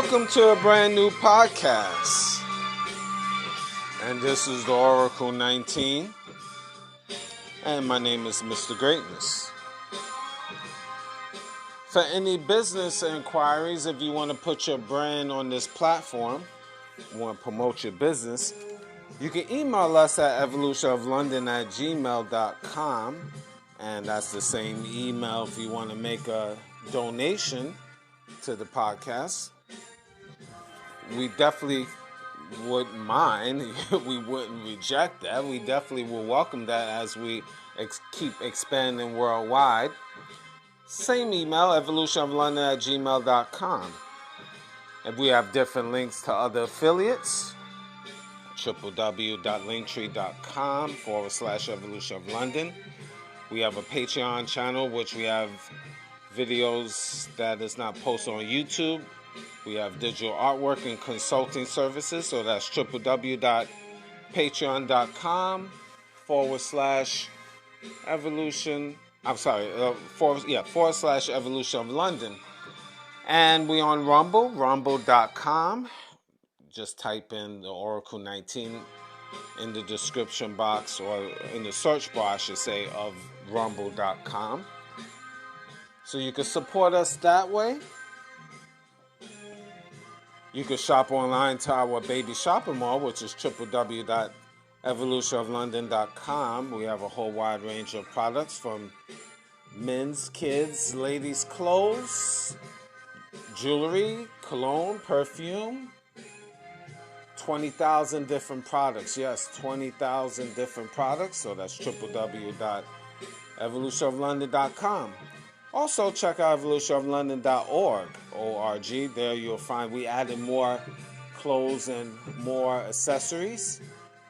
Welcome to a brand new podcast. And this is the Oracle 19. And my name is Mr. Greatness. For any business inquiries, if you want to put your brand on this platform, want to promote your business, you can email us at evolutionoflondon@gmail.com. And that's the same email if you want to make a donation to the podcast. We definitely wouldn't mind. We wouldn't reject that. We definitely will welcome that as we keep expanding worldwide. Same email, evolutionoflondon@gmail.com. And we have different links to other affiliates. www.linktree.com/evolutionoflondon. We have a Patreon channel, which we have videos that is not posted on YouTube. We have digital artwork and consulting services, so that's www.patreon.com/evolution. /Evolution of London. And we on Rumble, rumble.com. Just type in the Oracle 19 in the description box, or in the search bar, I should say, of rumble.com. So you can support us that way. You can shop online to our baby shopping mall, which is www.evolutionoflondon.com. We have a whole wide range of products from men's, kids, ladies' clothes, jewelry, cologne, perfume. 20,000 different products. Yes, 20,000 different products. So that's www.evolutionoflondon.com. Also, check out evolutionoflondon.org. There you'll find we added more clothes and more accessories,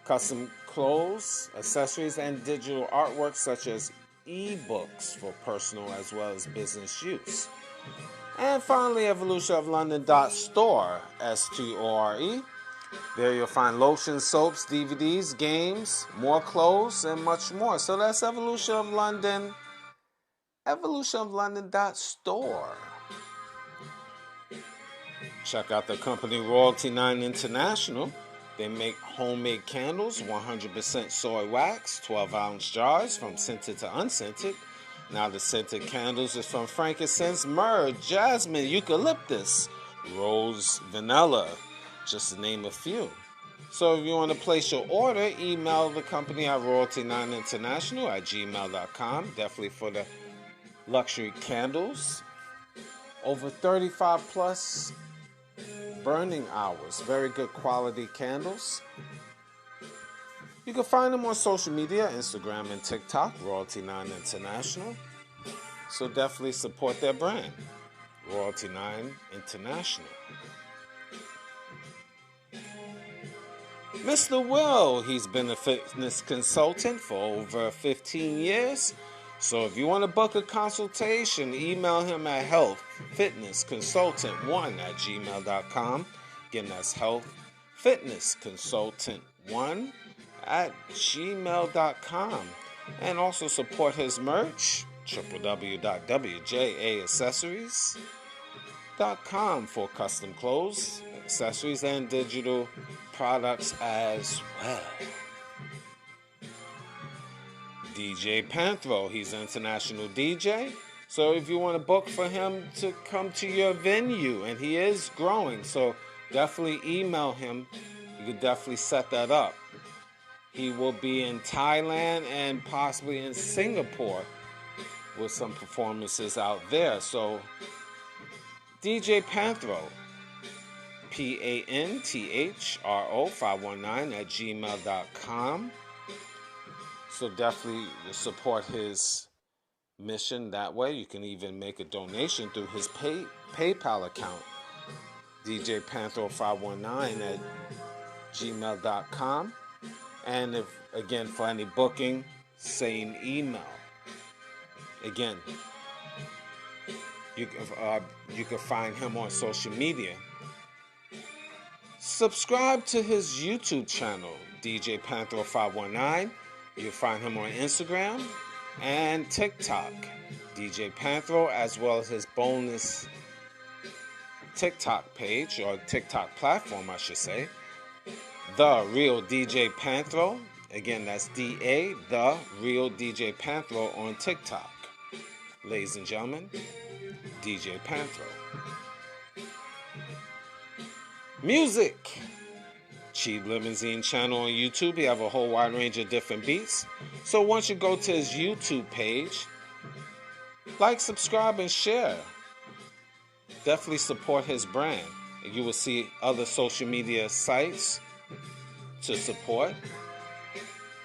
custom clothes, accessories, and digital artwork such as ebooks for personal as well as business use. And finally, evolutionoflondon.store, STORE. There you'll find lotions, soaps, DVDs, games, more clothes, and much more. So that's Evolution of London. evolutionoflondon.store. Check out the company Royalty 9 International. They make homemade candles, 100% soy wax, 12-ounce jars from scented to unscented. Now the scented candles is from frankincense, myrrh, jasmine, eucalyptus, rose, vanilla, just to name a few. So if you want to place your order, email the company at royalty9international@gmail.com. Definitely for the luxury candles. Over 35 plus burning hours. Very good quality candles. You can find them on social media, Instagram and TikTok, Royalty 9 International. So definitely support their brand, Royalty 9 International. Mr. Will, he's been a fitness consultant for over 15 years. So if you want to book a consultation, email him at healthfitnessconsultant1@gmail.com. Again, that's healthfitnessconsultant1@gmail.com. And also support his merch, www.wjaccessories.com for custom clothes, accessories, and digital products as well. DJ Panthro, he's an international DJ. So if you want to book for him to come to your venue, and he is growing, so definitely email him. You can definitely set that up. He will be in Thailand and possibly in Singapore with some performances out there. So DJ Panthro, PANTHRO519@gmail.com. So definitely support his mission that way. You can even make a donation through his PayPal account, djpanther519@gmail.com. And if, again, for any booking, same email. Again, you can find him on social media. Subscribe to his YouTube channel, DJ Panther 519. You'll find him on Instagram and TikTok, DJ Panthro, as well as his bonus TikTok page, or TikTok platform, I should say. The Real DJ Panthro. Again, that's DA, The Real DJ Panthro on TikTok. Ladies and gentlemen, DJ Panthro. Music. Cheap Limousine channel on YouTube. He have a whole wide range of different beats. So once you go to his YouTube page, like, subscribe, and share. Definitely support his brand. And you will see other social media sites to support.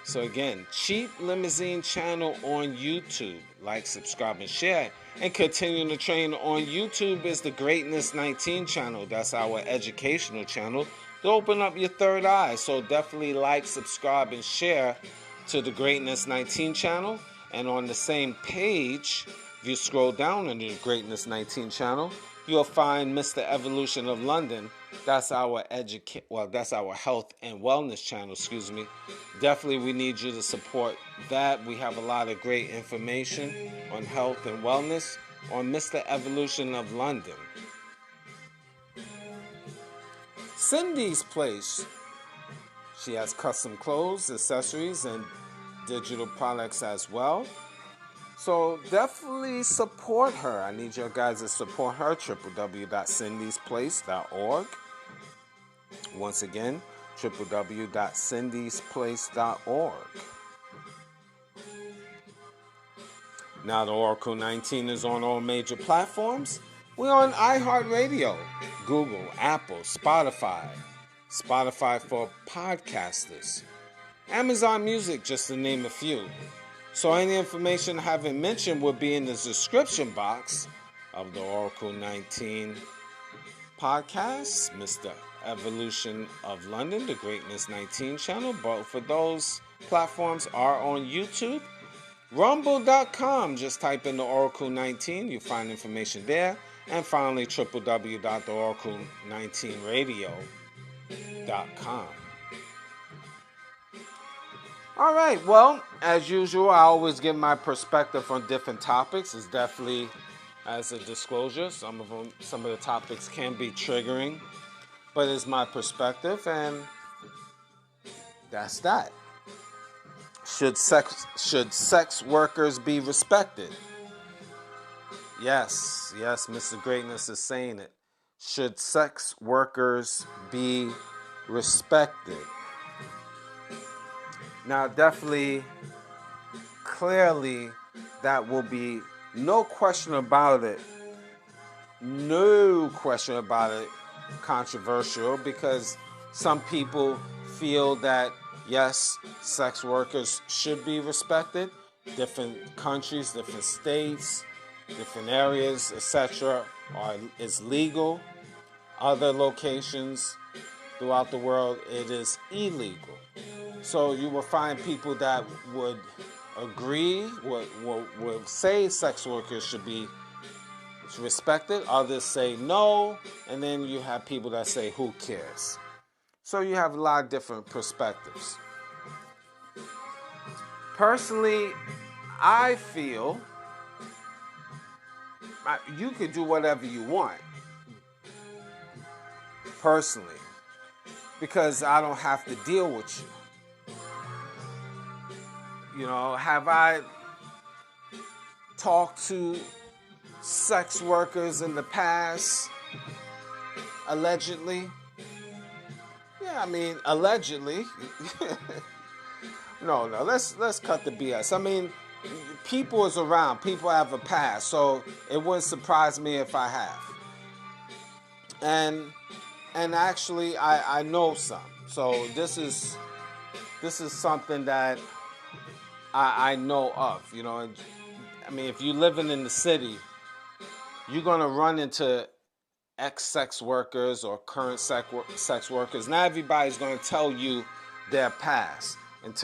So again, Cheap Limousine channel on YouTube. Like, subscribe, and share. And continuing to train on YouTube is the Greatness 19 channel. That's our educational channel to open up your third eye. So definitely like, subscribe, and share to the Greatness 19 channel. And on the same page, if you scroll down on the Greatness 19 channel, you'll find Mr. Evolution of London. That's our that's our health and wellness channel, excuse me. Definitely we need you to support that. We have a lot of great information on health and wellness on Mr. Evolution of London. Cindy's Place. She has custom clothes, accessories, and digital products as well. So definitely support her. I need your guys to support her. www.cindysplace.org. Once again, www.cindysplace.org. Now the Oracle 19 is on all major platforms. We're on iHeartRadio, Google, Apple, Spotify for podcasters, Amazon Music, just to name a few. So any information I haven't mentioned will be in the description box of the Oracle 19 podcast, Mr. Evolution of London, the Greatness 19 channel. Both of those platforms are on YouTube. Rumble.com, just type in the Oracle 19, you'll find information there. And finally, www.oracle19radio.com. All right, well, as usual, I always give my perspective on different topics. It's definitely, as a disclosure, some of the topics can be triggering, but it's my perspective, and that's that. Should sex workers be respected? Yes, Mr. Greatness is saying it. Should sex workers be respected? Now, definitely, clearly, that will be no question about it, controversial, because some people feel that, yes, sex workers should be respected. Different countries, different states, different areas, etc., is legal. Other locations throughout the world, it is illegal. So you will find people that would agree, would say sex workers should be respected. Others say no. And then you have people that say, who cares? So you have a lot of different perspectives. Personally, I feel you could do whatever you want. Personally. Because I don't have to deal with you. You know, have I talked to sex workers in the past? Allegedly? Yeah, I mean, allegedly. No, let's cut the BS. I mean, people is around. People have a past, so it wouldn't surprise me if I have. And actually, I know some. So this is something that I know of. You know, I mean, if you're living in the city, you're gonna run into ex-sex workers or current sex workers. Not everybody's gonna tell you their past and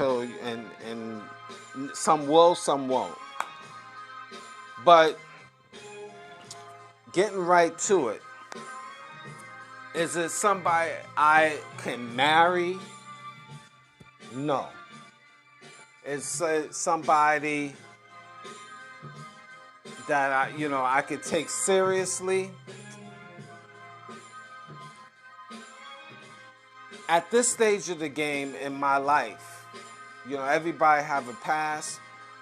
some will, some won't. But getting right to it, is it somebody I can marry? No. Is it somebody that I could take seriously? at this stage of the game in my life, everybody have a past,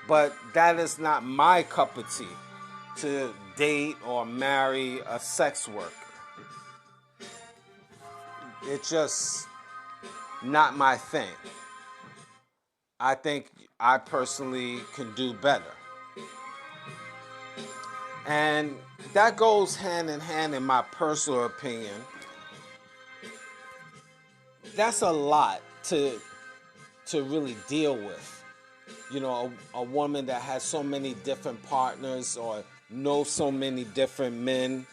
but that is not my cup of tea to date or marry a sex worker. It's just not my thing. I think I personally can do better. And that goes hand in hand, in my personal opinion. That's a lot to really deal with. A woman that has so many different partners or knows so many different men.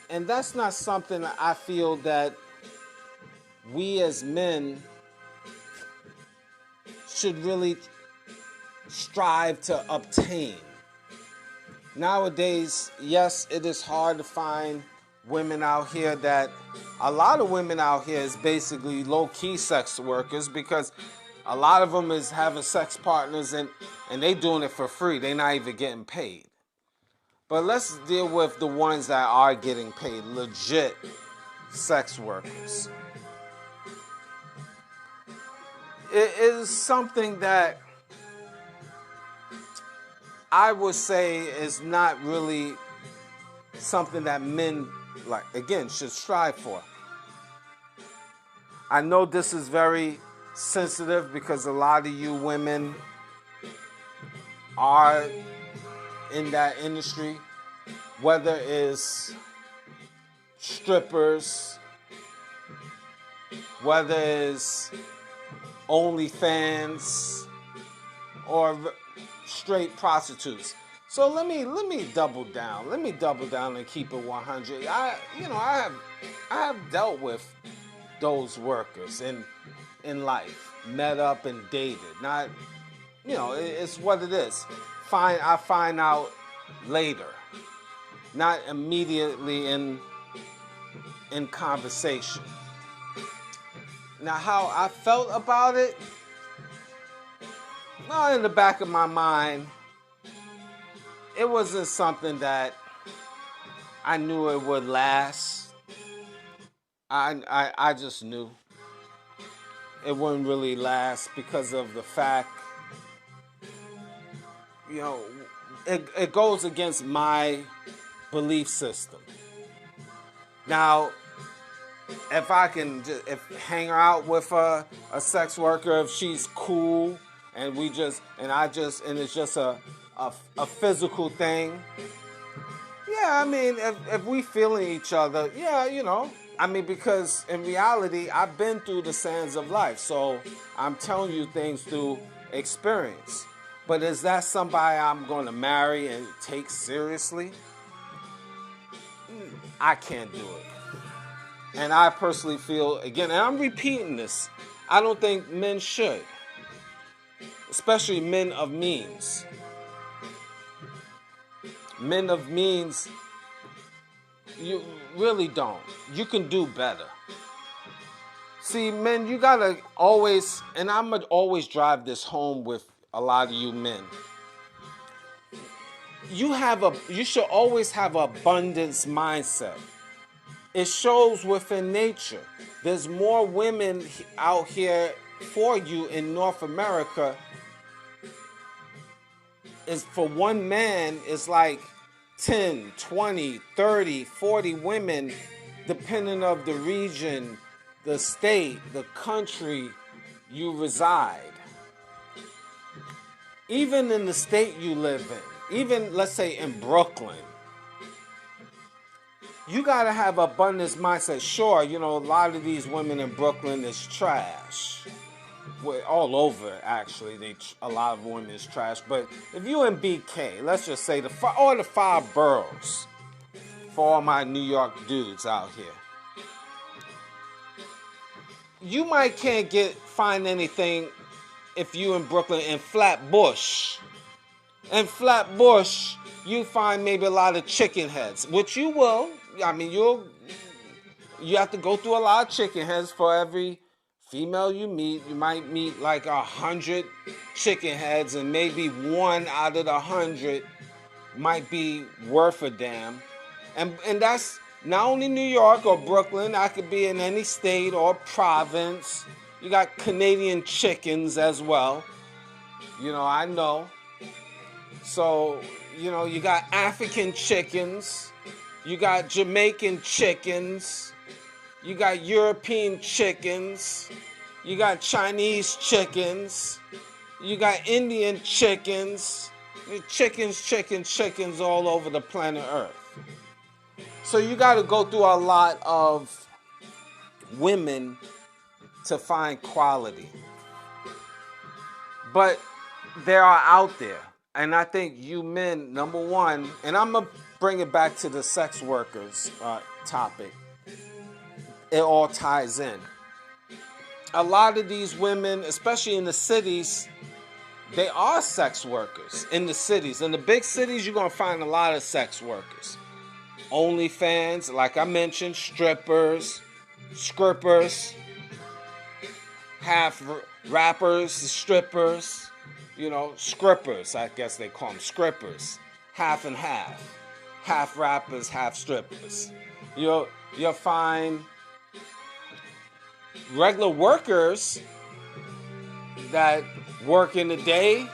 And that's not something that I feel that we as men should really strive to obtain. Nowadays, yes, it is hard to find women out here a lot of women out here is basically low-key sex workers, because a lot of them is having sex partners and they doing it for free. They're not even getting paid. But let's deal with the ones that are getting paid, legit sex workers. It is something that I would say is not really something that men, should strive for. I know this is very sensitive because a lot of you women are in that industry, whether it's strippers, whether it's OnlyFans, or straight prostitutes. So let me double down. Let me double down and keep it 100. I have dealt with those workers in life, met up and dated. Not, it's what it is. I find out later, not immediately in conversation. Now, how I felt about it, well, in the back of my mind, it wasn't something that I knew it would last. I just knew it wouldn't really last because of the fact, it goes against my belief system. Now, if I can hang out with a sex worker, if she's cool and it's just a physical thing, yeah, I mean, if we feeling each other, yeah, I mean, because in reality, I've been through the sands of life, so I'm telling you things through experience. But is that somebody I'm going to marry and take seriously? I can't do it. And I personally feel, again, and I'm repeating this, I don't think men should, especially men of means. Men of means, you really don't. You can do better. See, men, you gotta always, and I'm gonna always drive this home with a lot of you men. You should always have an abundance mindset. It shows within nature. There's more women out here for you in North America. Is for one man, it's like 10, 20, 30, 40 women, depending on the region, the state, the country you reside. Even in the state you live in, even let's say in Brooklyn, you gotta have abundance mindset. Sure, a lot of these women in Brooklyn is trash. Well, all over, actually, a lot of women is trash. But if you in BK, let's just say all the 5 boroughs, for all my New York dudes out here, you might can't find anything if you in Brooklyn in Flatbush. In Flatbush, you find maybe a lot of chicken heads, which you will. I mean, you have to go through a lot of chicken heads for every female you meet. You might meet like 100 chicken heads, and maybe 1 out of the 100 might be worth a damn. And that's Not only New York or Brooklyn, I could be in any state or province. You got Canadian chickens as well. I know. So, you got African chickens. You got Jamaican chickens. You got European chickens. You got Chinese chickens. You got Indian chickens. Chickens all over the planet Earth. So you got to go through a lot of women to find quality. But they are out there. And I think you men, number one, and I'm going to bring it back to the sex workers topic. It all ties in. A lot of these women, especially in the cities, they are sex workers in the cities. In the big cities, you're going to find a lot of sex workers. OnlyFans, like I mentioned, strippers, scrippers, half rappers, strippers, scrippers, I guess they call them scrippers, half and half. Half rappers, half strippers. You'll find regular workers that work in the day,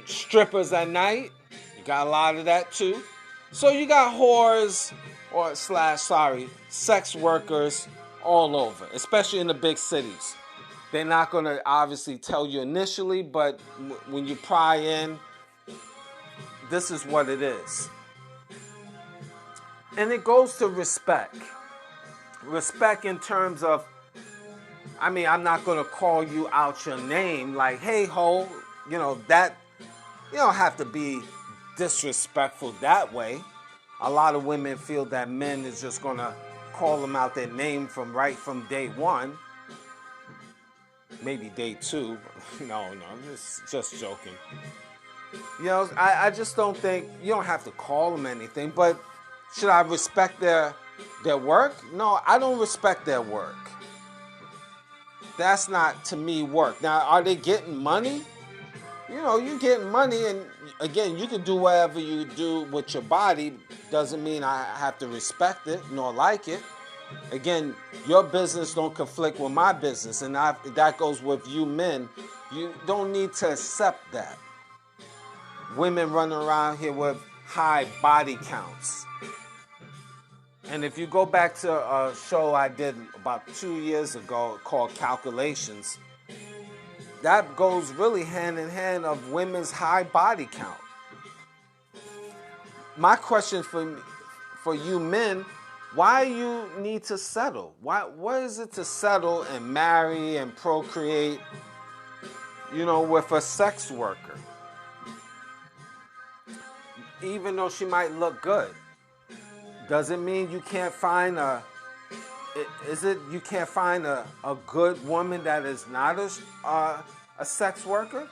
strippers at night. You got a lot of that too. So you got whores sex workers all over, especially in the big cities. They're not going to obviously tell you initially, but when you pry in, this is what it is. And it goes to respect. Respect in terms of, I'm not going to call you out your name like, hey, ho, that, you don't have to be disrespectful that way. A lot of women feel that men is just going to call them out their name from day one. Maybe day two. No, I'm just joking. I just don't think, you don't have to call them anything, but should I respect their work? No, I don't respect their work. That's not, to me, work. Now, are they getting money? You're getting money, and again, you can do whatever you do with your body. Doesn't mean I have to respect it nor like it. Again, your business don't conflict with my business, and that goes with you men. You don't need to accept that. Women running around here with high body counts. And if you go back to a show I did about 2 years ago called Calculations, that goes really hand in hand of women's high body count. My question for you men, why you need to settle? What is it to settle and marry and procreate, with a sex worker? Even though she might look good. Does it mean you can't find a good woman that is not a sex worker?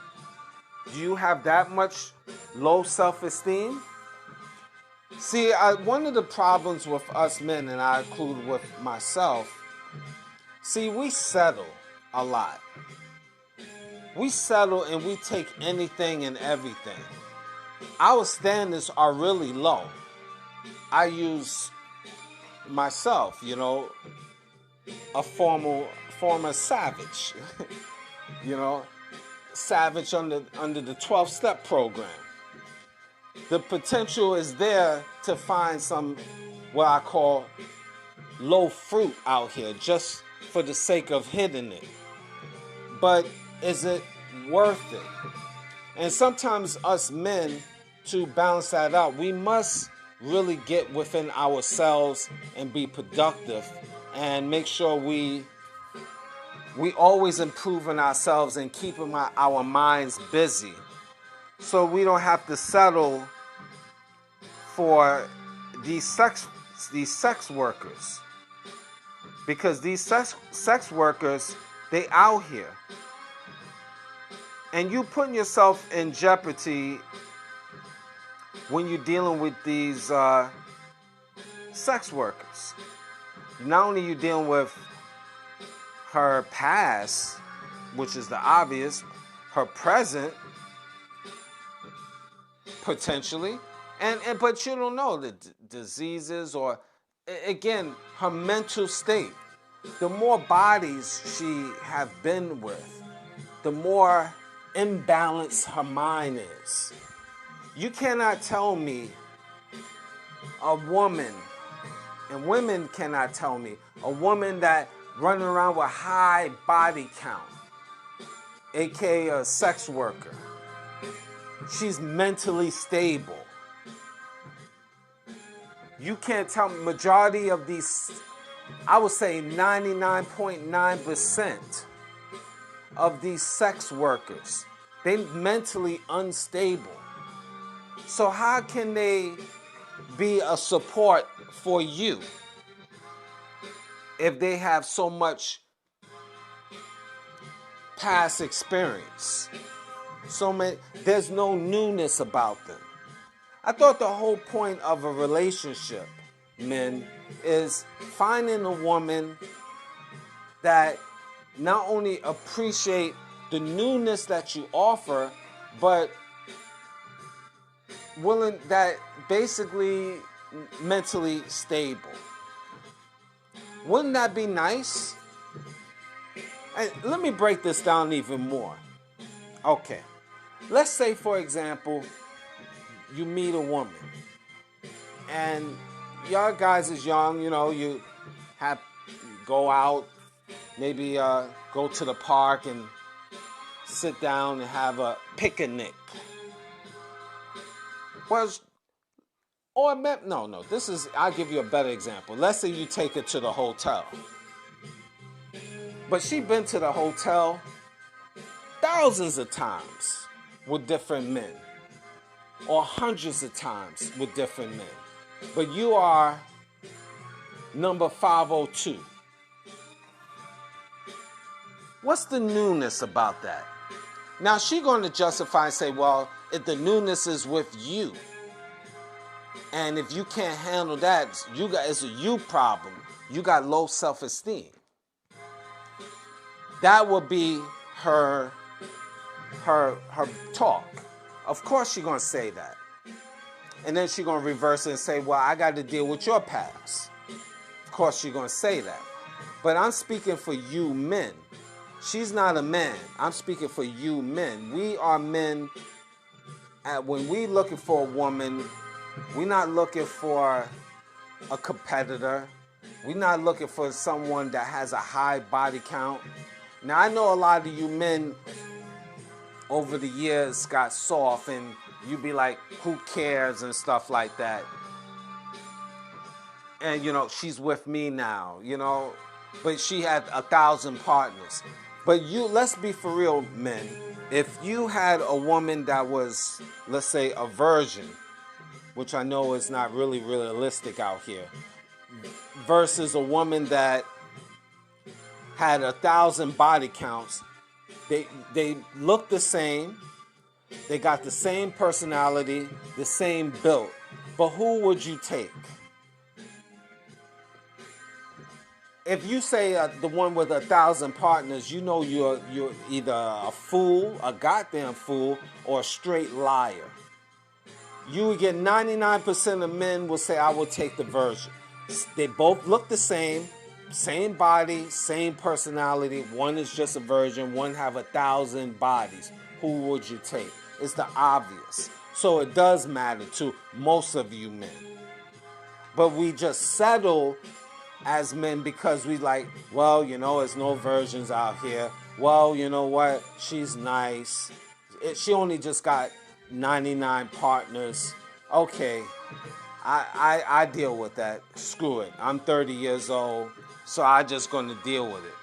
Do you have that much low self-esteem? See, one of the problems with us men, and I include with myself, we settle a lot. We settle and we take anything and everything. Our standards are really low. I use myself, a former savage, savage under the 12-step program. The potential is there to find some, what I call, low fruit out here, just for the sake of hitting it. But is it worth it? And sometimes us men, to balance that out, we must really get within ourselves and be productive and make sure we always improving ourselves and keeping our minds busy, so we don't have to settle for these sex workers, because these sex workers, they out here, and you putting yourself in jeopardy when you're dealing with these sex workers. Not only are you dealing with her past, which is the obvious, her present, potentially, but you don't know the diseases or again, her mental state. The more bodies she have been with, the more imbalanced her mind is. You cannot tell me a woman, and women cannot tell me, a woman that running around with high body count, aka a sex worker, she's mentally stable. You can't tell me, majority of these, I would say 99.9% of these sex workers, they mentally unstable. So how can they be a support for you if they have so much past experience? There's no newness about them. I thought the whole point of a relationship, men, is finding a woman that not only appreciate the newness that you offer, but willing, that basically mentally stable. Wouldn't that be nice? And let me break this down even more. Okay, let's say, for example, you meet a woman and y'all guys is young, you go out, maybe go to the park and sit down and have a picnic. I'll give you a better example. Let's say you take her to the hotel. But she's been to the hotel thousands of times with different men, or hundreds of times with different men. But you are number 502. What's the newness about that? Now she's going to justify and say, well, if the newness is with you, and if you can't handle that, it's a you problem. You got low self-esteem. That would be her talk. Of course she's going to say that. And then she's going to reverse it and say, well, I got to deal with your past. Of course she's going to say that. But I'm speaking for you men. She's not a man. I'm speaking for you men. We are men. When we looking for a woman, we're not looking for a competitor. We're not looking for someone that has a high body count. Now, I know a lot of you men over the years got soft and you be like, who cares and stuff like that. And, she's with me now, but she had 1,000 partners. But let's be for real, men. If you had a woman that was, let's say, a virgin, which I know is not really realistic out here, versus a woman that had 1,000 body counts, they look the same, they got the same personality, the same build, but who would you take? If you say the one with 1,000 partners, you're either a fool, a goddamn fool, or a straight liar. You would get 99% of men will say, I will take the virgin. They both look the same body, same personality. One is just a virgin, one have 1,000 bodies. Who would you take? It's the obvious. So it does matter to most of you men. But we just settle as men because we like, well, there's no virgins out here. Well, you know what? She's nice. She only just got 99 partners. Okay, I deal with that. Screw it. I'm 30 years old, so I'm just going to deal with it.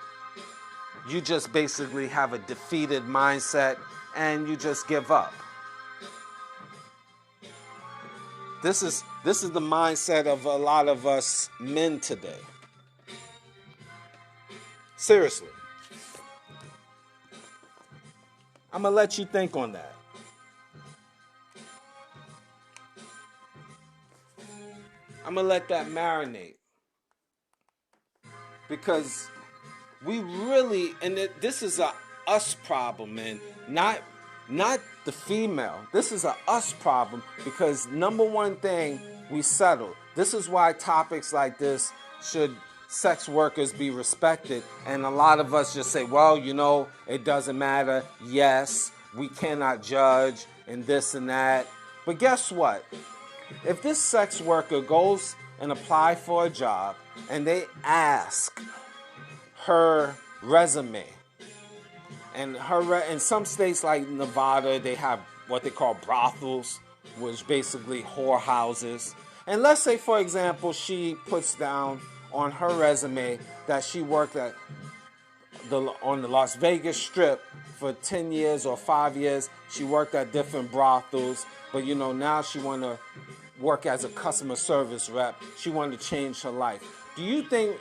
You just basically have a defeated mindset and you just give up. This is the mindset of a lot of us men today. Seriously. I'm going to let you think on that. I'm going to let that marinate. Because we really, and this is a us problem, man, not the female. This is a us problem because number one thing, we settle. This is why topics like this should sex workers be respected. And a lot of us just say, well, it doesn't matter. Yes, we cannot judge and this and that. But guess what? If this sex worker goes and apply for a job and they ask her resume, and in some states like Nevada, they have what they call brothels, which basically whorehouses. And let's say, for example, she puts down on her resume that she worked on the Las Vegas Strip for 10 years or 5 years. She worked at different brothels, but now she want to work as a customer service rep. She wanted to change her life. Do you think,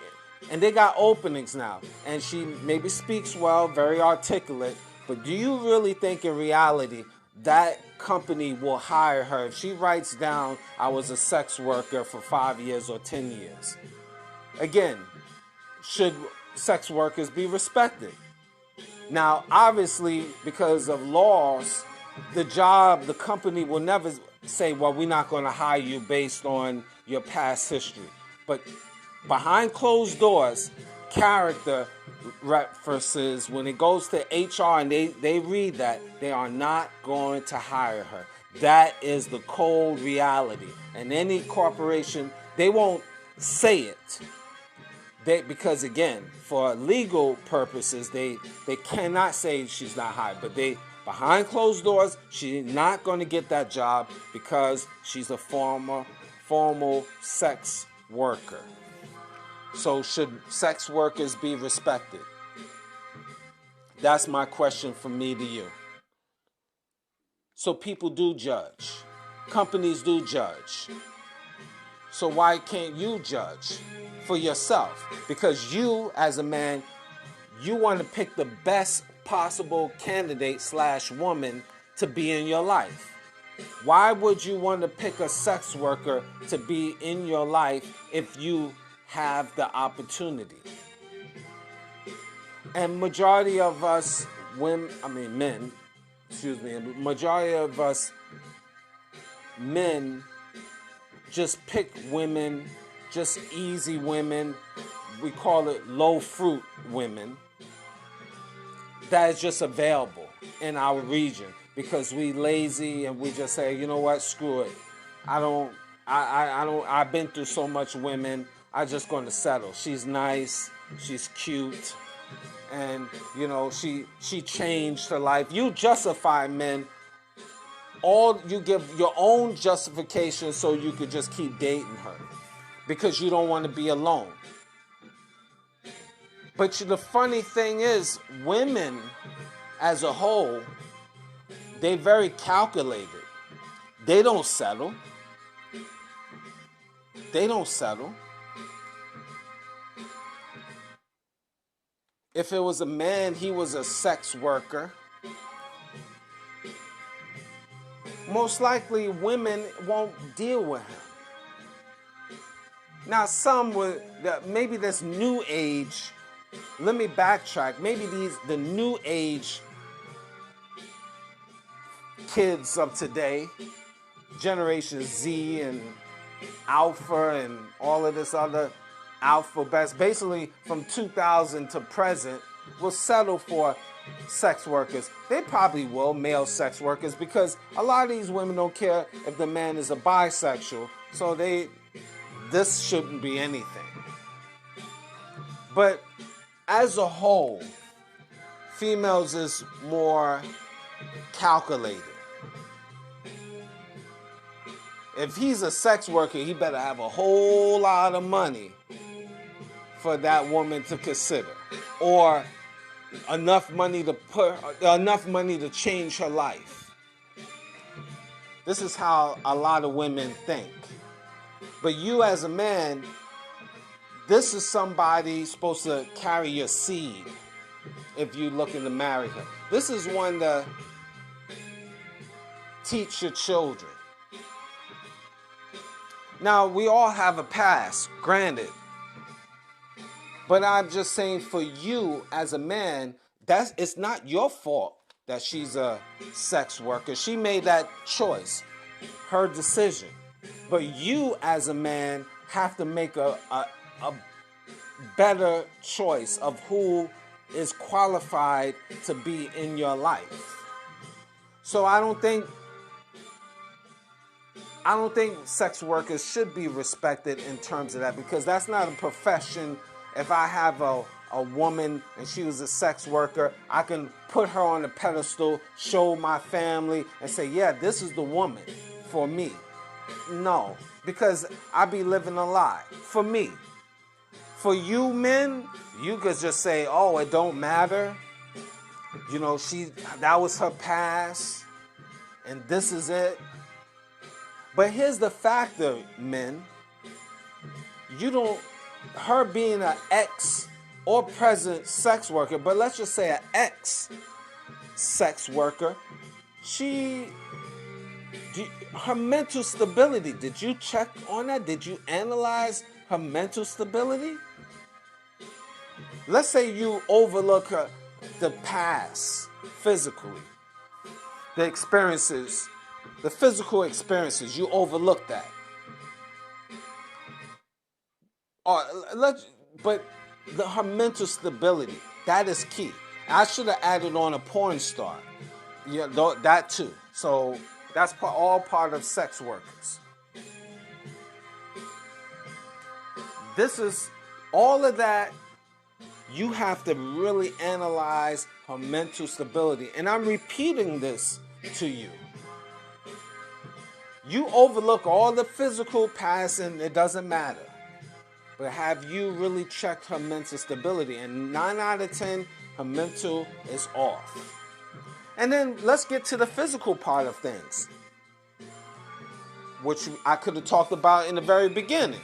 and they got openings now, and she maybe speaks well, very articulate, but do you really think in reality that company will hire her if she writes down, I was a sex worker for 5 years or 10 years? Again, should sex workers be respected? Now, obviously, because of laws, the company will never say, well, we're not going to hire you based on your past history. But behind closed doors, character references, when it goes to HR and they read that, they are not going to hire her. That is the cold reality. And any corporation, they won't say it. Because again, for legal purposes, they cannot say she's not hired. But behind closed doors, she's not going to get that job because she's a formal sex worker. So should sex workers be respected? That's my question from me to you. So people do judge. Companies do judge. So why can't you judge for yourself? Because you, as a man, you want to pick the best possible candidate / woman to be in your life. Why would you want to pick a sex worker to be in your life if you have the opportunity? And majority of us men, majority of us men just pick women, just easy women. We call it low fruit women. That is just available in our region because we lazy and we just say, you know what, screw it. I've been through so much women. I'm just going to settle. She's nice. She's cute. And, she changed her life. You justify men. You give your own justification so you could just keep dating her because you don't want to be alone. But the funny thing is, women as a whole, they're very calculated. They don't settle. If it was a man, he was a sex worker, most likely women won't deal with him. Now, some would, maybe this new age, let me backtrack. Maybe the new age kids of today, Generation Z and Alpha and all of this other alphabets, basically from 2000 to present, will settle for sex workers. They probably will, male sex workers, because a lot of these women don't care if the man is a bisexual, so this shouldn't be anything. But as a whole, females is more calculated. If he's a sex worker, he better have a whole lot of money for that woman to consider, or enough money to change her life. This is how a lot of women think. But you as a man, this is somebody supposed to carry your seed if you're looking to marry her. This is one to teach your children. Now, we all have a past, granted. But I'm just saying, for you as a man, it's not your fault that she's a sex worker. She made that choice, her decision. But you as a man have to make a better choice of who is qualified to be in your life. So I don't think sex workers should be respected in terms of that, because that's not a profession. If I have a woman and she was a sex worker, I can put her on a pedestal, show my family, and say, yeah, this is the woman for me. No, because I be living a lie. For me. For you men, you could just say, oh, it don't matter. You know, that was her past, and this is it. But here's the factor, men. Her being an ex or present sex worker, but let's just say an ex sex worker, her mental stability, did you check on that? Did you analyze her mental stability? Let's say you overlook the past physically, the experiences, the physical experiences, you overlook that. But her mental stability, that is key. I should have added on a porn star. Yeah, that too. So that's all part of sex workers. This is all of that. You have to really analyze her mental stability. And I'm repeating this to you. You overlook all the physical past and it doesn't matter. But have you really checked her mental stability? And 9 out of 10, her mental is off. And then let's get to the physical part of things, which I could have talked about in the very beginning.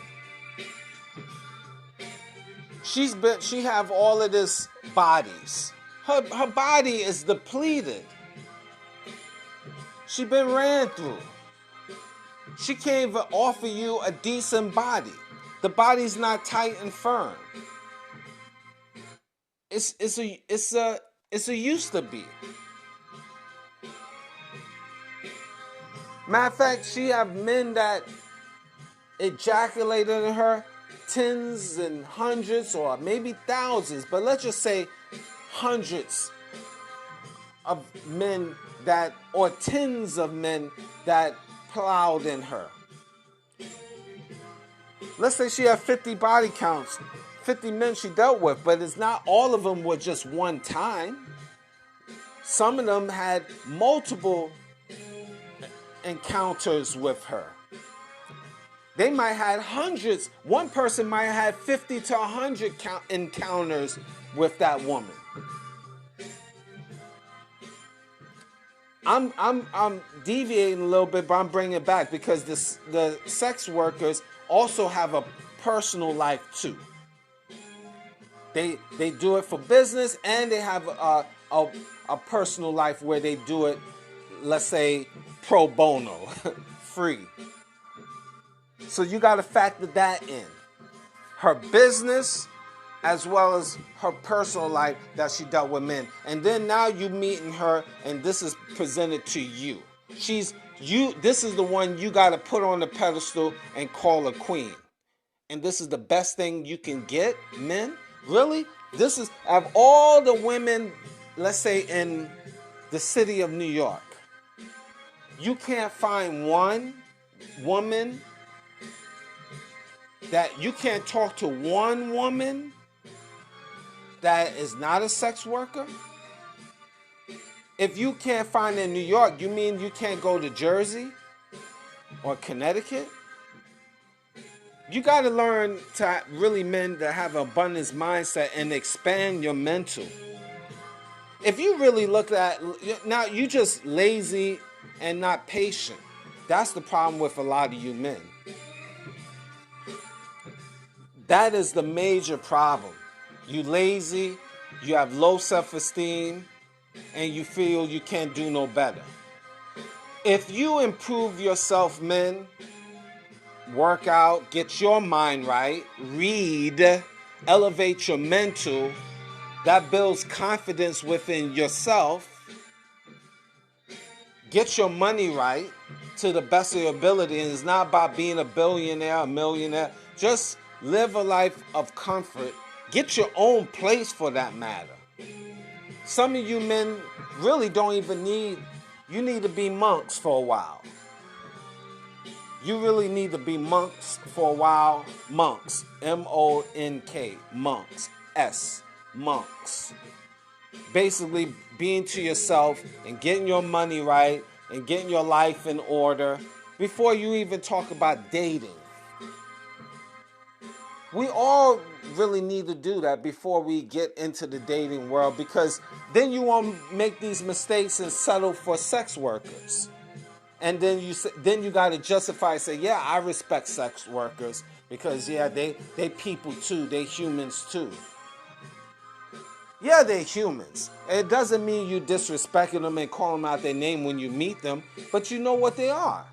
She have all of this bodies. Her body is depleted. She been ran through. She can't even offer you a decent body. The body's not tight and firm. It's a used to be. Matter of fact, she have men that ejaculated in her tens and hundreds or maybe thousands, but let's just say hundreds of men or tens of men that plowed in her. Let's say she had 50 body counts, 50 men she dealt with, but it's not all of them were just one time. Some of them had multiple encounters with her. They might have had hundreds. One person might have had 50 to 100 encounters with that woman. I'm deviating a little bit, but I'm bringing it back because the sex workers also have a personal life too. They do it for business, and they have a personal life where they do it, let's say, pro bono, free. So you got to factor that in. Her business as well as her personal life that she dealt with men. And then now you meeting her and this is presented to you. This is the one you got to put on the pedestal and call a queen. And this is the best thing you can get, men? Really? This is, of all the women, let's say in the city of New York, you can't find one woman that you can't talk to one woman that is not a sex worker? If you can't find in New York, you mean you can't go to Jersey or Connecticut? You got to learn to really, men, to have an abundance mindset and expand your mental. If you really look at, now you just lazy and not patient. That's the problem with a lot of you men. That is the major problem. You lazy, you have low self-esteem, and you feel you can't do no better. If you improve yourself, men, work out, get your mind right, read, elevate your mental, that builds confidence within yourself, get your money right, to the best of your ability. And it's not about being a billionaire, a millionaire. Just live a life of comfort. Get your own place for that matter. Some of you men really don't even you need to be monks for a while. You really need to be monks for a while. Monks. M-O-N-K. Monks. S. Monks. Basically being to yourself and getting your money right and getting your life in order before you even talk about dating. We all really need to do that before we get into the dating world, because then you won't make these mistakes and settle for sex workers. And then you got to justify, say, yeah, I respect sex workers because, yeah, they people too. They humans too. Yeah, they're humans. It doesn't mean you disrespecting them and calling them out their name when you meet them, but you know what they are.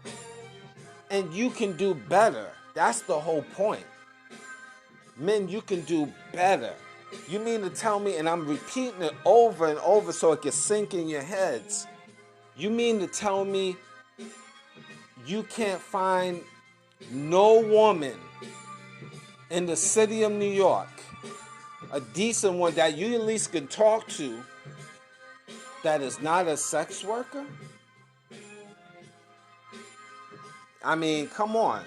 And you can do better. That's the whole point. Men, you can do better. You mean to tell me, and I'm repeating it over and over so it can sink in your heads, you mean to tell me you can't find no woman in the city of New York, a decent one that you at least can talk to, that is not a sex worker? I mean, come on.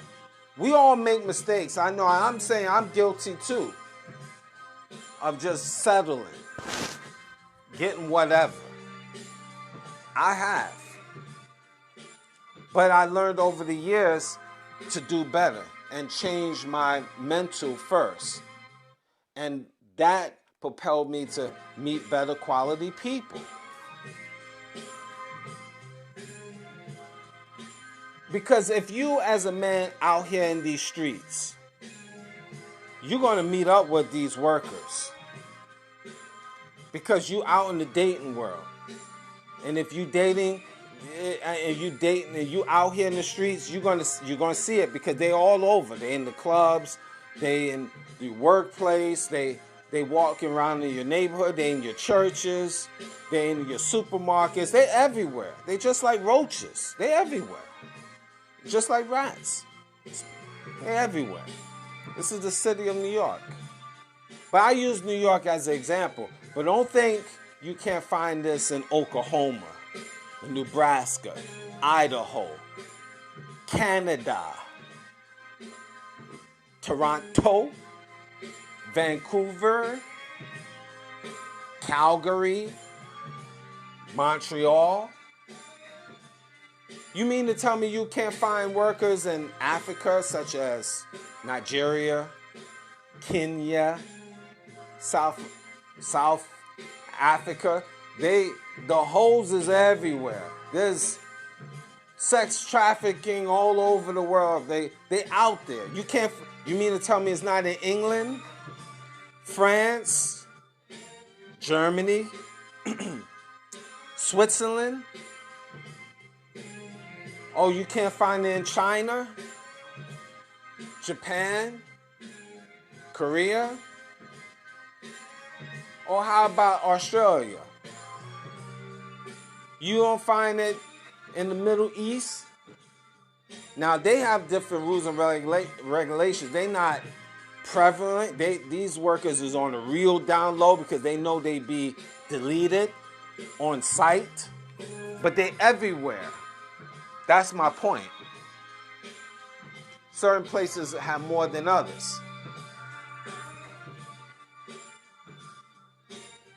We all make mistakes. I know. I'm saying I'm guilty too of just settling, getting whatever. I have. But I learned over the years to do better and change my mental first. And that propelled me to meet better quality people. Because if you as a man out here in these streets, you're going to meet up with these workers. Because you out in the dating world. And if you dating and you out here in the streets, you're gonna see it, because they all over. They in the clubs, they in the workplace, they walking around in your neighborhood, they in your churches, they in your supermarkets, they everywhere. They just like roaches. They everywhere. Just like rats. They everywhere. This is the city of New York. But I use New York as an example. But don't think you can't find this in Oklahoma, Nebraska, Idaho, Canada, Toronto, Vancouver, Calgary, Montreal. You mean to tell me you can't find workers in Africa, such as Nigeria, Kenya, South Africa? The hoes is everywhere. There's sex trafficking all over the world. They out there. You mean to tell me it's not in England, France, Germany, Switzerland? Oh, you can't find it in China, Japan, Korea? Or how about Australia? You don't find it in the Middle East? Now, they have different rules and regulations. They're not prevalent. These workers is on the real down low because they know they be deleted on site. But they everywhere. That's my point. Certain places have more than others.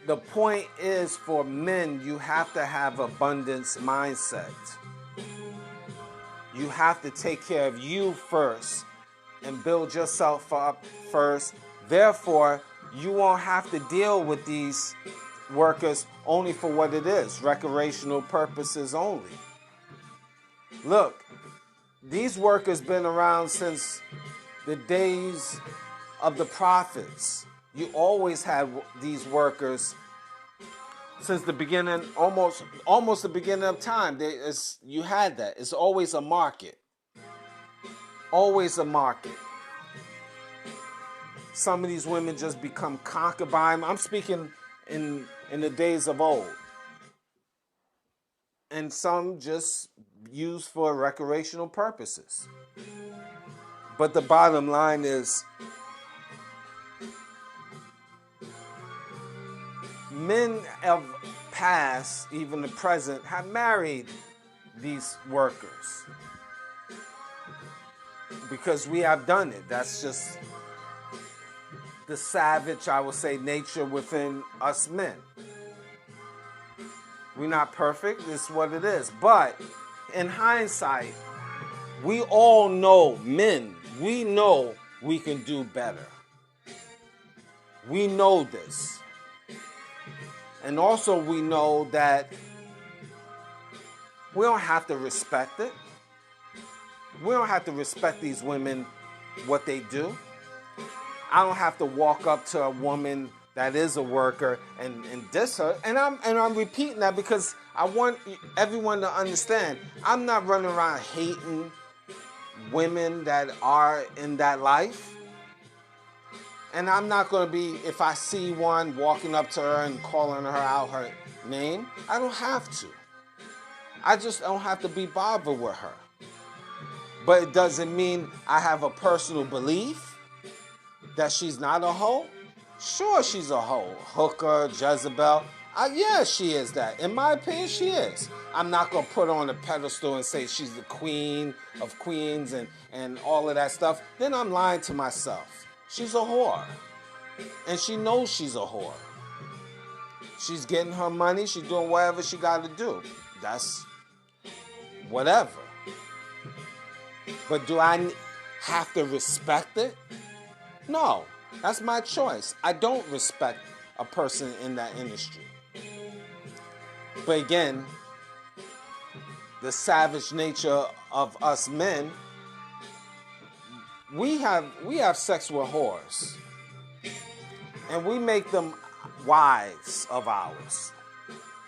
The point is, for men, you have to have abundance mindset. You have to take care of you first and build yourself up first. Therefore, you won't have to deal with these workers only for what it is, recreational purposes only. Look, these workers been around since the days of the prophets. You always had these workers since the beginning, almost the beginning of time. You had that. It's always a market. Always a market. Some of these women just become concubine. I'm speaking in the days of old. And some just used for recreational purposes. But the bottom line is, men of past, even the present, have married these workers because we have done it. That's just the savage, I would say, nature within us men. We're not perfect, it's what it is. But in hindsight, we all know, men, we know we can do better. We know this. And also we know that we don't have to respect it. We don't have to respect these women, what they do. I don't have to walk up to a woman that is a worker and diss her. And I'm repeating that because I want everyone to understand, I'm not running around hating women that are in that life. And I'm not going to be, if I see one, walking up to her and calling her out her name. I don't have to. I just don't have to be bothered with her. But it doesn't mean I have a personal belief that she's not a hoe. Sure, she's a hoe. Hooker, Jezebel. Yeah, she is that. In my opinion, she is. I'm not going to put her on a pedestal and say she's the queen of queens and all of that stuff. Then I'm lying to myself. She's a whore. And she knows she's a whore. She's getting her money. She's doing whatever she got to do. That's whatever. But do I have to respect it? No. That's my choice. I don't respect a person in that industry. But again, the savage nature of us men, we have sex with whores. And we make them wives of ours,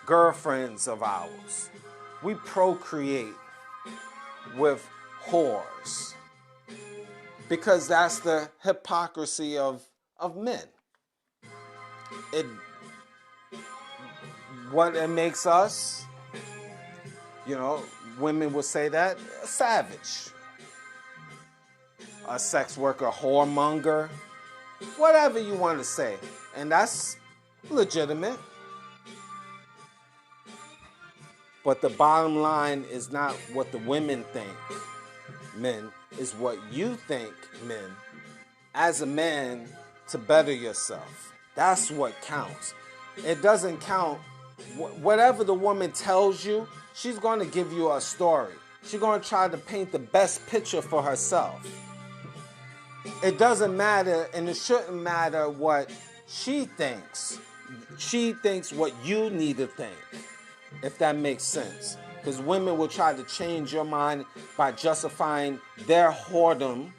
girlfriends of ours. We procreate with whores. Because that's the hypocrisy of men. What it makes us, women would say that, a savage. A sex worker, whoremonger, whatever you want to say. And that's legitimate. But the bottom line is not what the women think, men, is what you think, men, as a man, to better yourself. That's what counts. It doesn't count. Whatever the woman tells you, she's going to give you a story. She's going to try to paint the best picture for herself. It doesn't matter, and it shouldn't matter what she thinks. She thinks what you need to think, if that makes sense. Because women will try to change your mind by justifying their whoredom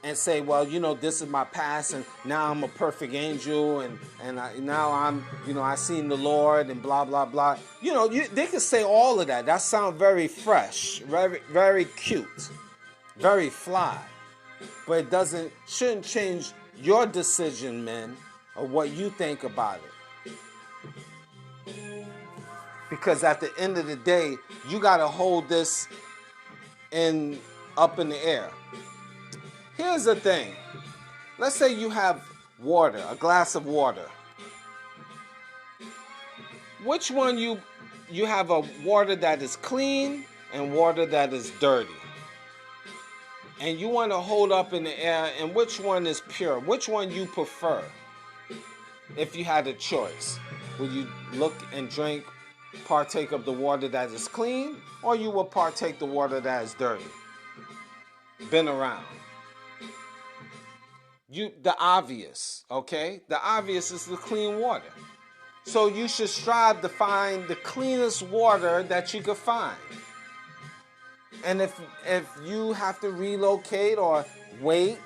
and say, well, this is my past and now I'm a perfect angel and now I'm, I seen the Lord and blah, blah, blah. They can say all of that. That sounds very fresh, very, very cute, very fly. But it shouldn't change your decision, men, or what you think about it. Because at the end of the day, you got to hold this up in the air. Here's the thing. Let's say you have water, a glass of water. Which one you have a water that is clean and water that is dirty? And you want to hold up in the air, and which one is pure? Which one you prefer? If you had a choice, would you look and partake of the water that is clean, or you will partake the water that is dirty? Been around. The obvious, okay? The obvious is the clean water. So you should strive to find the cleanest water that you could find. And if you have to relocate or wait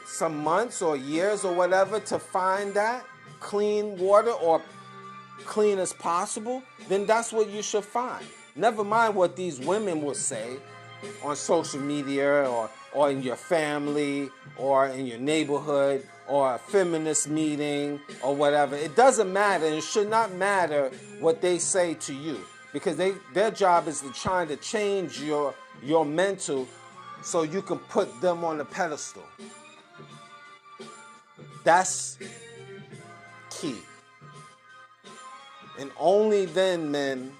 some months or years or whatever to find that clean water or clean as possible, then that's what you should find. Never mind what these women will say on social media or in your family or in your neighborhood or a feminist meeting or whatever. It doesn't matter, and it should not matter what they say to you. because their job is to trying to change your mental so you can put them on the pedestal. That's key. And only then, men,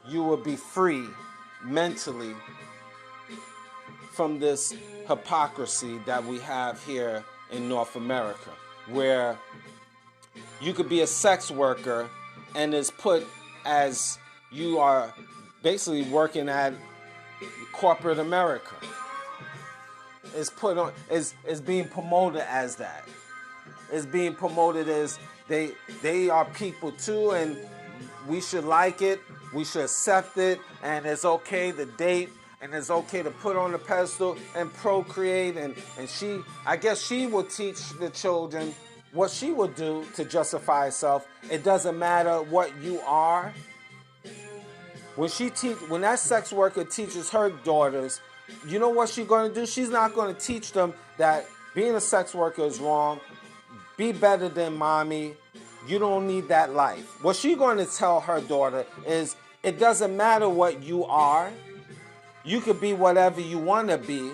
you will be free mentally from this hypocrisy that we have here in North America, where you could be a sex worker and is put as you are basically working at corporate America. Is put on is being promoted as that. Is being promoted as they are people too, and we should like it, we should accept it, and it's okay to date, and it's okay to put on the pedestal and procreate, and I guess she will teach the children what she will do to justify herself. It doesn't matter what you are. When that sex worker teaches her daughters, you know what she's going to do? She's not going to teach them that being a sex worker is wrong. Be better than mommy. You don't need that life. What she's going to tell her daughter is, it doesn't matter what you are. You could be whatever you want to be,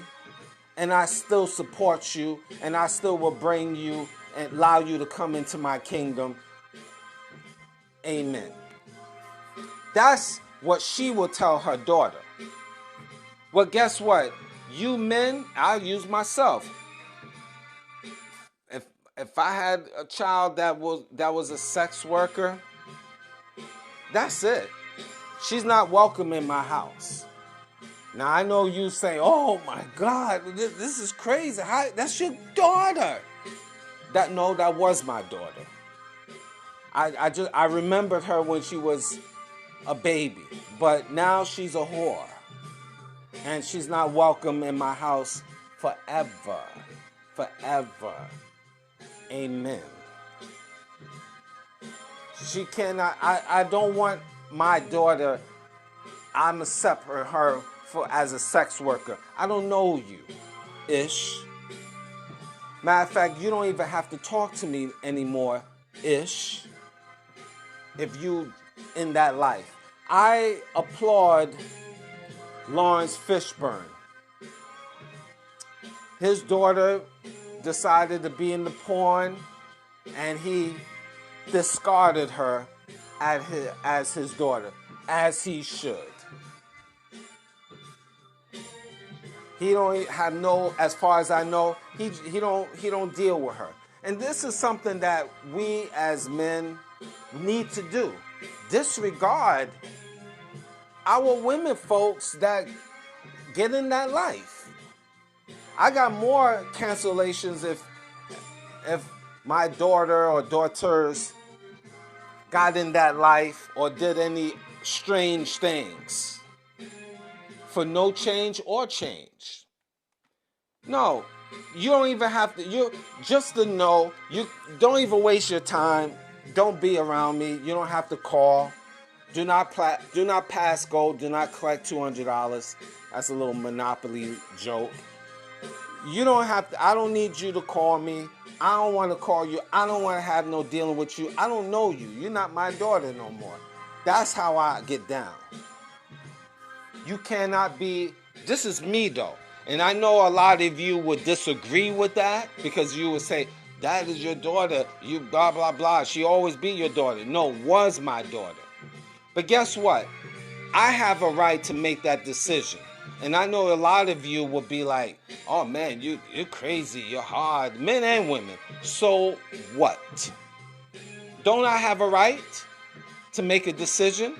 and I still support you, and I still will bring you and allow you to come into my kingdom. Amen. That's what she will tell her daughter. Well, guess what? You men, I'll use myself. If I had a child that was a sex worker, that's it. She's not welcome in my house. Now, I know you say, oh my God, this is crazy. That's your daughter. That was my daughter. I remembered her when she was a baby, but now she's a whore. And she's not welcome in my house forever. Forever. Amen. She cannot, I don't want my daughter, I'm accepting her as a sex worker. I don't know you, ish. Matter of fact, you don't even have to talk to me anymore, ish, if you in that life. I applaud Lawrence Fishburne. His daughter decided to be in the porn, and he discarded her as his daughter, as he should. He don't have as far as I know, he don't deal with her. And this is something that we as men need to do. Disregard our women folks that get in that life. I got more cancellations if my daughter or daughters got in that life or did any strange things for no change or change. No, you don't even have to, you just to know, you don't even waste your time. Don't be around me. You don't have to call. Do not pass gold. Do not collect $200. That's a little Monopoly joke. You don't have to, I don't need you to call me. I don't want to call you. I don't want to have no dealing with you. I don't know you. You're not my daughter no more. That's how I get down. You cannot be, this is me though. And I know a lot of you would disagree with that because you would say, that is your daughter. You blah, blah, blah. She always be your daughter. No, was my daughter. But guess what? I have a right to make that decision. And I know a lot of you will be like, oh man, you're crazy, you're hard, men and women. So what? Don't I have a right to make a decision?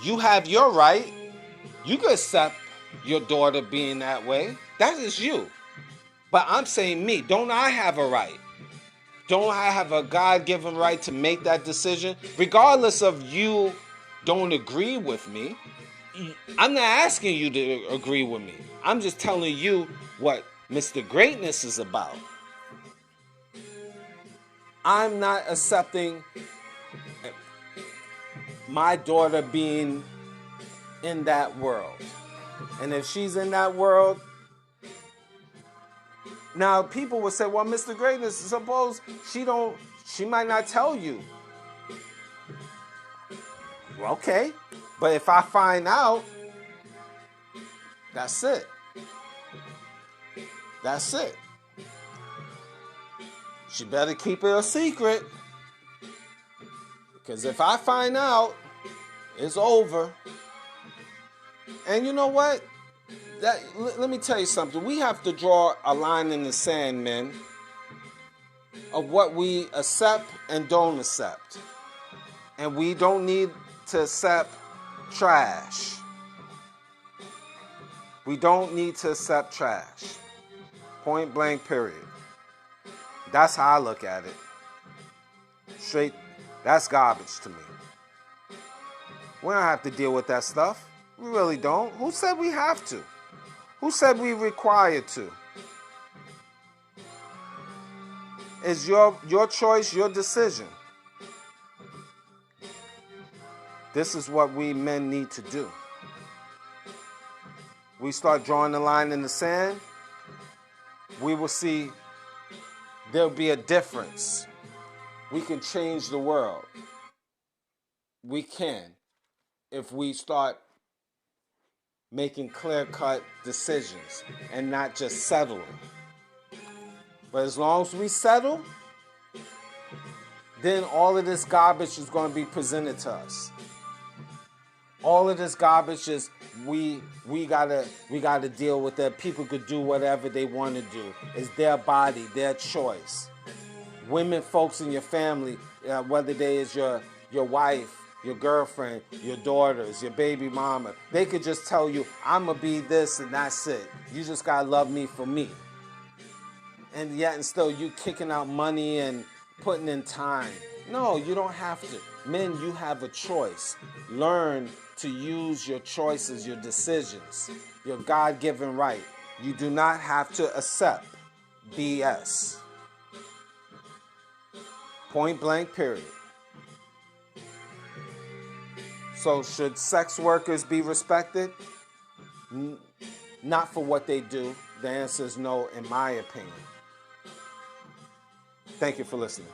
You have your right. You can accept your daughter being that way. That is you. But I'm saying me, don't I have a right? Don't I have a God-given right to make that decision? Regardless of you don't agree with me. I'm not asking you to agree with me. I'm just telling you what Mr. Greatness is about. I'm not accepting my daughter being in that world. And if she's in that world, now people will say, well, Mr. Greatness, suppose she might not tell you Okay, but if I find out, that's it. That's it. She better keep it a secret. Because if I find out, it's over. And you know what? Let me tell you something. We have to draw a line in the sand, men, of what we accept and don't accept. And we don't need to accept trash. We don't need to accept trash. Point blank, period. That's how I look at it. Straight, that's garbage to me. We don't have to deal with that stuff. We really don't. Who said we have to? Who said we required to? It's your choice, your decision. This is what we men need to do. We start drawing the line in the sand, we will see there'll be a difference. We can change the world. We can, if we start making clear-cut decisions and not just settling. But as long as we settle, then all of this garbage is going to be presented to us. All of this garbage is we gotta deal with it. People could do whatever they want to do. It's their body, their choice. Women, folks in your family, whether they is your wife, your girlfriend, your daughters, your baby mama, they could just tell you, I'm gonna be this and that's it. You just gotta love me for me. And yet and still you kicking out money and putting in time. No, you don't have to. Men, you have a choice. Learn to use your choices, your decisions, your God-given right. You do not have to accept BS. Point blank, period. So should sex workers be respected? Not for what they do. The answer is no, in my opinion. Thank you for listening.